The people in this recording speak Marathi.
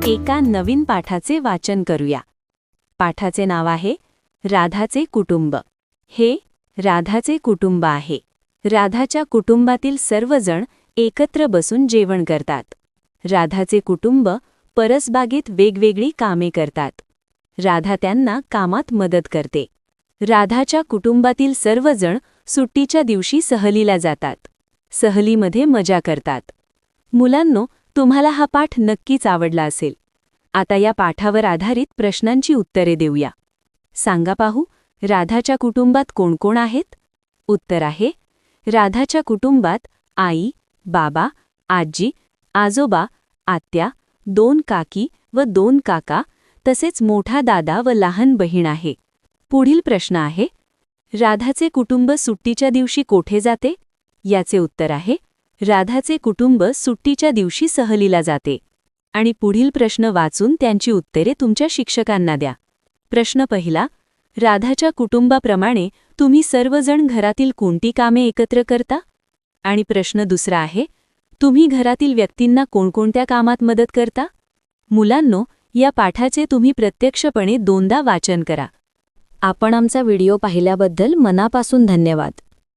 एका नवीन पाठाचे वाचन करूया. पाठाचे नाव आहे राधाचे कुटुंब. हे राधाचे कुटुंब आहे. राधाच्या कुटुंबातील सर्वजण एकत्र बसून जेवण करतात. राधाचे कुटुंब परसबागेत वेगवेगळी कामे करतात. राधा त्यांना कामात मदत करते. राधाच्या कुटुंबातील सर्वजण सुट्टीच्या दिवशी सहलीला जातात. सहलीमध्ये मजा करतात. मुलांनो, तुम्हाला हा पाठ नक्कीच आवडला असेल. आता या पाठावर आधारित प्रश्नांची उत्तरे देऊया. सांगा पाहू, राधाच्या कुटुंबात कोण कोण आहेत? उत्तर आहे, राधाच्या कुटुंबात आई, बाबा, आजी, आजोबा, आत्या, 2 काकी व 2 काका तसेच मोठा दादा व लहान बहीण आहे. पुढील प्रश्न आहे, राधाचे कुटुंब सुट्टीच्या दिवशी कोठे जाते? याचे उत्तर आहे, राधाचे कुटुंब सुट्टीच्या दिवशी सहलीला जाते. आणि पुढील प्रश्न वाचून त्यांची उत्तरे तुमच्या शिक्षकांना द्या. प्रश्न पहिला, राधाच्या कुटुंबाप्रमाणे तुम्ही सर्वजण घरातील कोणती कामे एकत्र करता? आणि प्रश्न दुसरा आहे, तुम्ही घरातील व्यक्तींना कोणकोणत्या कामात मदत करता? मुलांनो, या पाठाचे तुम्ही प्रत्यक्षपणे 2दा वाचन करा. आपण आमचा व्हिडिओ पाहिल्याबद्दल मनापासून धन्यवाद.